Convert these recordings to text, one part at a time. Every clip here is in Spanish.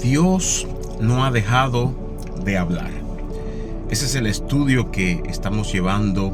Dios no ha dejado de hablar. Ese es el estudio que estamos llevando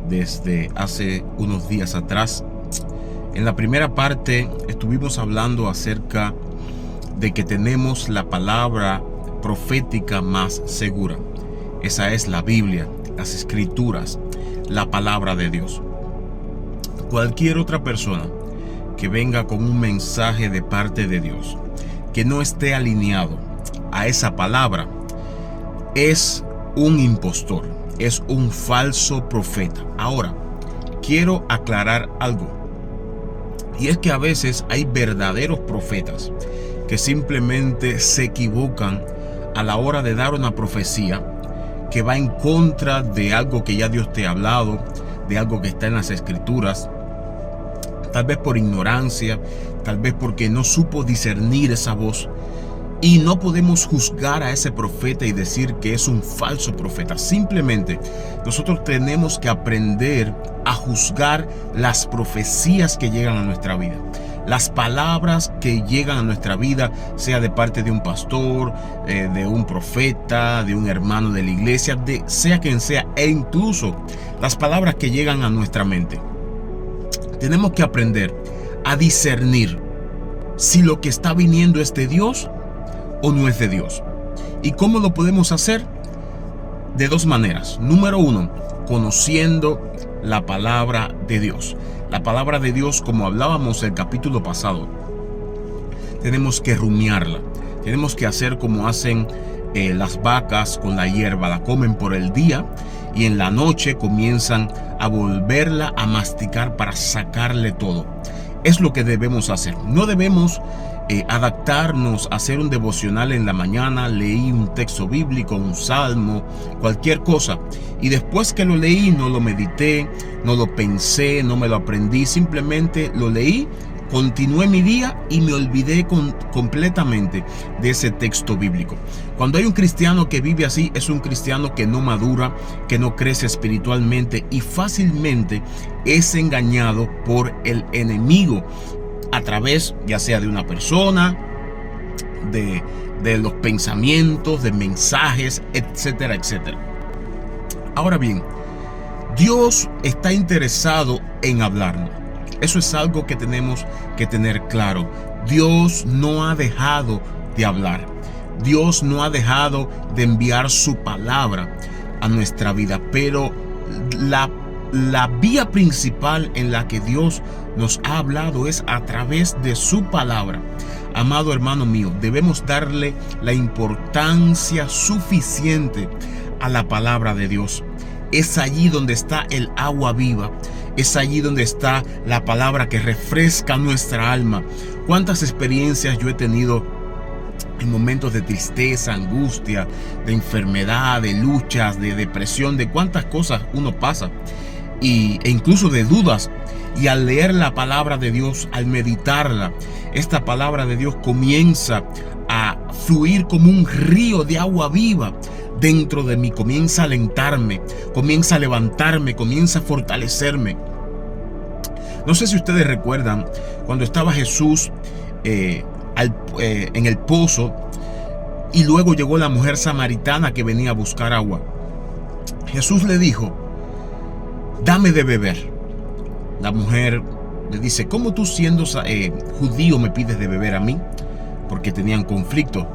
desde hace unos días atrás. En la primera parte estuvimos hablando acerca de que tenemos la palabra profética más segura. Esa es la Biblia, las Escrituras, la palabra de Dios. Cualquier otra persona que venga con un mensaje de parte de Dios que no esté alineado a esa palabra es un impostor, es un falso profeta. Ahora, quiero aclarar algo, y es que a veces hay verdaderos profetas que simplemente se equivocan a la hora de dar una profecía que va en contra de algo que ya Dios te ha hablado, de algo que está en las Escrituras, tal vez por ignorancia, tal vez porque no supo discernir esa voz. Y no podemos juzgar a ese profeta y decir que es un falso profeta. Simplemente nosotros tenemos que aprender a juzgar las profecías que llegan a nuestra vida. Las palabras que llegan a nuestra vida, sea de parte de un pastor, de un profeta, de un hermano de la iglesia, sea quien sea, e incluso las palabras que llegan a nuestra mente. Tenemos que aprender a discernir si lo que está viniendo es de Dios o no es de Dios. ¿Y cómo lo podemos hacer? De dos maneras. Número uno, conociendo la palabra de Dios. La palabra de Dios, como hablábamos el capítulo pasado, tenemos que rumiarla. Tenemos que hacer como hacen las vacas con la hierba. La comen por el día y en la noche comienzan a volverla a masticar para sacarle todo. Es lo que debemos hacer. No debemos adaptarnos a hacer un devocional en la mañana. Leí un texto bíblico, un salmo, cualquier cosa, y después que lo leí no lo medité, no lo pensé, no me lo aprendí, simplemente lo leí, continué mi día y me olvidé completamente de ese texto bíblico. Cuando hay un cristiano que vive así, es un cristiano que no madura, que no crece espiritualmente y fácilmente es engañado por el enemigo a través ya sea de una persona, de los pensamientos, de mensajes, etcétera, etcétera. Ahora bien, Dios está interesado en hablarnos. Eso es algo que tenemos que tener claro. Dios no ha dejado de hablar. Dios no ha dejado de enviar su palabra a nuestra vida, pero la vía principal en la que Dios nos ha hablado es a través de su palabra. Amado hermano mío, debemos darle la importancia suficiente a la palabra de Dios. Es allí donde está el agua viva. Es allí donde está la palabra que refresca nuestra alma. ¿Cuántas experiencias yo he tenido en momentos de tristeza, angustia, de enfermedad, de luchas, de depresión, de cuántas cosas uno pasa e incluso de dudas? Y al leer la palabra de Dios, al meditarla, esta palabra de Dios comienza a fluir como un río de agua viva dentro de mí, comienza a alentarme, comienza a levantarme, comienza a fortalecerme. No sé si ustedes recuerdan cuando estaba Jesús en el pozo y luego llegó la mujer samaritana que venía a buscar agua. Jesús le dijo: dame de beber. La mujer le dice: ¿cómo tú siendo judío me pides de beber a mí? Porque tenían conflicto.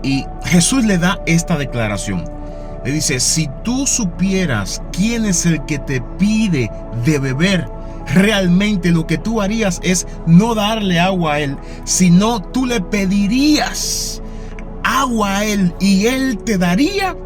Y Jesús le da esta declaración. Le dice: si tú supieras quién es el que te pide de beber, realmente lo que tú harías es no darle agua a él, sino tú le pedirías agua a él y él te daría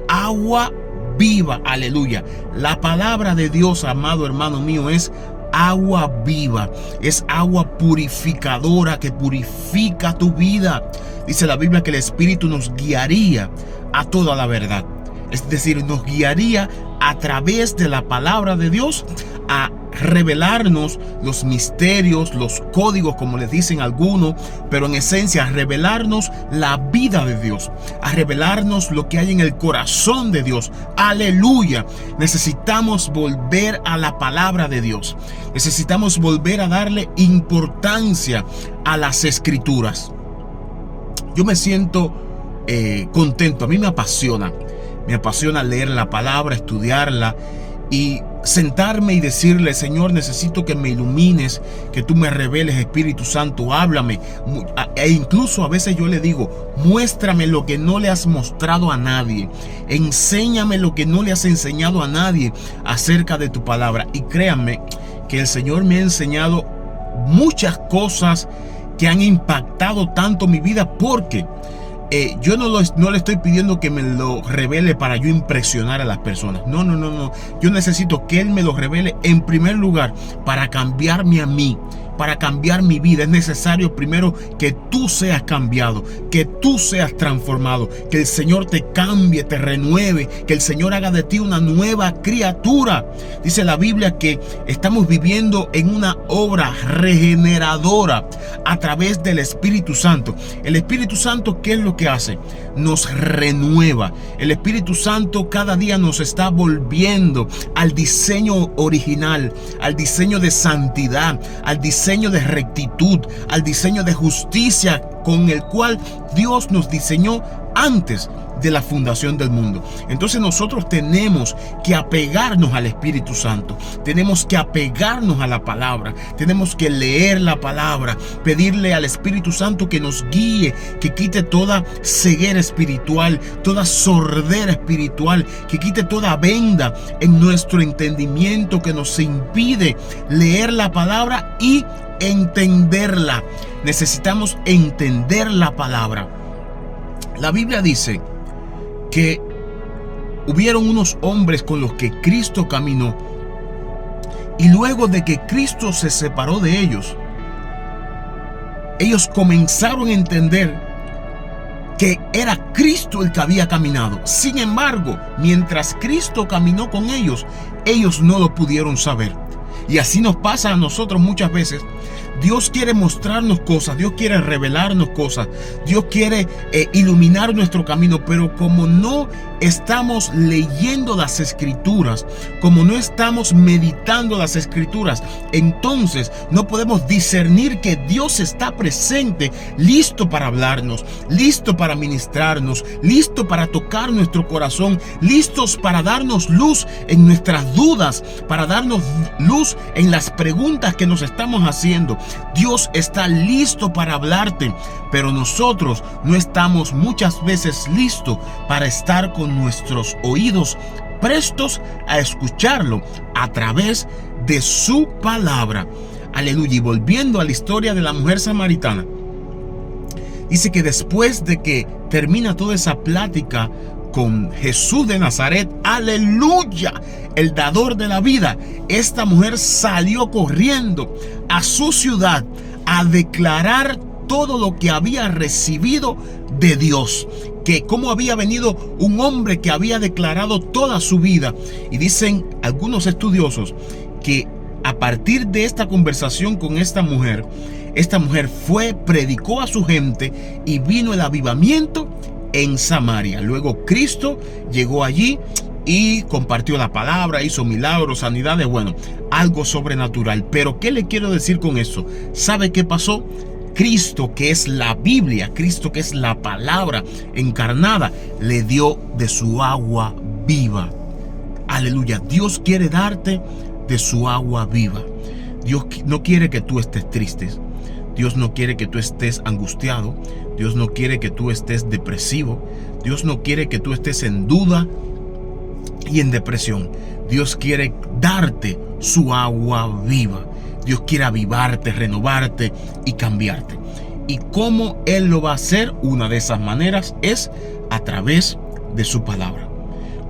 agua viva. Aleluya. La palabra de Dios, amado hermano mío, es agua viva, es agua purificadora que purifica tu vida. Dice la Biblia que el Espíritu nos guiaría a toda la verdad. Es decir, nos guiaría a través de la palabra de Dios a revelarnos los misterios, los códigos, como les dicen algunos, pero en esencia a revelarnos la vida de Dios, a revelarnos lo que hay en el corazón de Dios. Aleluya. Necesitamos volver a la palabra de Dios. Necesitamos volver a darle importancia a las Escrituras. yo me siento contento. A mí me apasiona leer la palabra, estudiarla y sentarme y decirle: Señor, necesito que me ilumines, que tú me reveles, Espíritu Santo, háblame. E incluso a veces yo le digo: muéstrame lo que no le has mostrado a nadie, enséñame lo que no le has enseñado a nadie acerca de tu palabra. Y créanme que el Señor me ha enseñado muchas cosas que han impactado tanto mi vida, porque yo no le estoy pidiendo que me lo revele para yo impresionar a las personas. No. Yo necesito que Él me lo revele en primer lugar para cambiarme a mí, para cambiar mi vida. Es necesario primero que tú seas cambiado, que tú seas transformado, que el Señor te cambie, te renueve, que el Señor haga de ti una nueva criatura. Dice la Biblia que estamos viviendo en una obra regeneradora a través del Espíritu Santo. El Espíritu Santo, ¿qué es lo que hace? Nos renueva. El Espíritu Santo cada día nos está volviendo al diseño original, al diseño de santidad, al diseño de rectitud, al diseño de justicia con el cual Dios nos diseñó antes de la fundación del mundo. Entonces nosotros tenemos que apegarnos al Espíritu Santo, tenemos que apegarnos a la palabra, tenemos que leer la palabra, pedirle al Espíritu Santo que nos guíe, que quite toda ceguera espiritual, toda sordera espiritual, que quite toda venda en nuestro entendimiento que nos impide leer la palabra y entenderla. Necesitamos entender la palabra. La Biblia dice que hubieron unos hombres con los que Cristo caminó, y luego de que Cristo se separó de ellos, ellos comenzaron a entender que era Cristo el que había caminado. Sin embargo, mientras Cristo caminó con ellos, ellos no lo pudieron saber. Y así nos pasa a nosotros muchas veces. Dios quiere mostrarnos cosas, Dios quiere revelarnos cosas, Dios quiere iluminar nuestro camino, pero como no estamos leyendo las Escrituras, como no estamos meditando las Escrituras, entonces no podemos discernir que Dios está presente, listo para hablarnos, listo para ministrarnos, listo para tocar nuestro corazón, listos para darnos luz en nuestras dudas, para darnos luz en las preguntas que nos estamos haciendo. Dios está listo para hablarte, pero nosotros no estamos muchas veces listos para estar con nuestros oídos prestos a escucharlo a través de su palabra. Aleluya. Y volviendo a la historia de la mujer samaritana, dice que después de que termina toda esa plática con Jesús de Nazaret, aleluya, el dador de la vida, esta mujer salió corriendo a su ciudad a declarar todo lo que había recibido de Dios, que cómo había venido un hombre que había declarado toda su vida. Y dicen algunos estudiosos que a partir de esta conversación con esta mujer fue, predicó a su gente y vino el avivamiento en Samaria. Luego Cristo llegó allí y compartió la palabra, hizo milagros, sanidades, bueno, algo sobrenatural. Pero ¿qué le quiero decir con eso? ¿Sabe qué pasó? Cristo, que es la Biblia, Cristo, que es la palabra encarnada, le dio de su agua viva. Aleluya. Dios quiere darte de su agua viva. Dios no quiere que tú estés triste. Dios no quiere que tú estés angustiado. Dios no quiere que tú estés depresivo. Dios no quiere que tú estés en duda y en depresión. Dios quiere darte su agua viva. Dios quiere avivarte, renovarte y cambiarte. ¿Y cómo Él lo va a hacer? Una de esas maneras es a través de su palabra.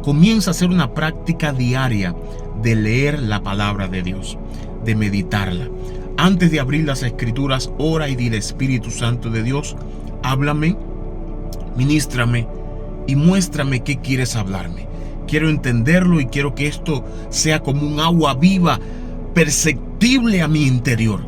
Comienza a hacer una práctica diaria de leer la palabra de Dios, de meditarla. Antes de abrir las Escrituras, ora y dile: Espíritu Santo de Dios, háblame, ministrame y muéstrame qué quieres hablarme. Quiero entenderlo y quiero que esto sea como un agua viva, perceptible a mi interior.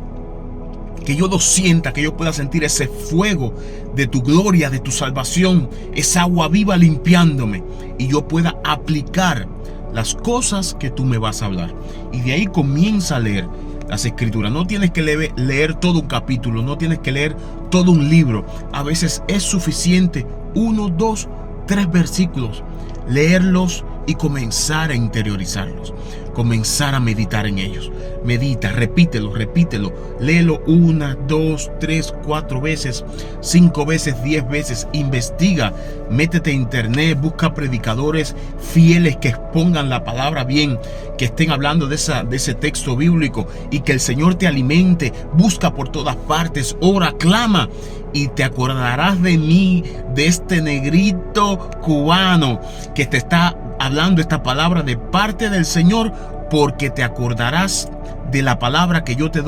Que yo lo sienta, que yo pueda sentir ese fuego de tu gloria, de tu salvación, esa agua viva limpiándome, y yo pueda aplicar las cosas que tú me vas a hablar. Y de ahí comienza a leer. las escrituras. No tienes que leer todo un capítulo, no tienes que leer todo un libro. A veces es suficiente 1, 2, 3 versículos, leerlos y comenzar a interiorizarlos, comenzar a meditar en ellos. Medita, repítelo, léelo 1, 2, 3, 4 veces, 5 veces, 10 veces. Investiga, métete a internet, busca predicadores fieles que expongan la palabra bien, que estén hablando de ese texto bíblico, y que el Señor te alimente. Busca por todas partes, ora, clama, y te acordarás de mí, de este negrito cubano que te está hablando esta palabra de parte del Señor, porque te acordarás de la palabra que yo te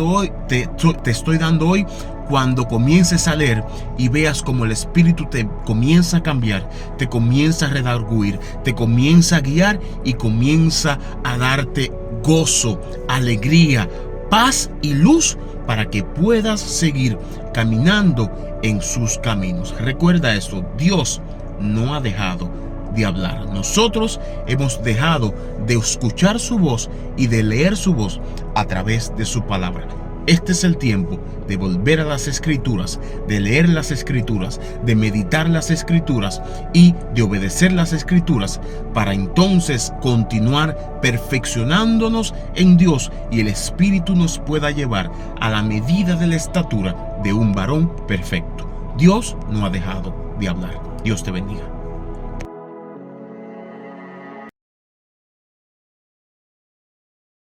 estoy dando hoy, cuando comiences a leer y veas como el Espíritu te comienza a cambiar, te comienza a redarguir, te comienza a guiar y comienza a darte gozo, alegría, paz y luz, para que puedas seguir caminando en sus caminos. Recuerda esto: Dios no ha dejado de hablar. Nosotros hemos dejado de escuchar su voz y de leer su voz a través de su palabra. Este es el tiempo de volver a las Escrituras, de leer las Escrituras, de meditar las Escrituras y de obedecer las Escrituras, para entonces continuar perfeccionándonos en Dios y el Espíritu nos pueda llevar a la medida de la estatura de un varón perfecto. Dios no ha dejado de hablar. Dios te bendiga.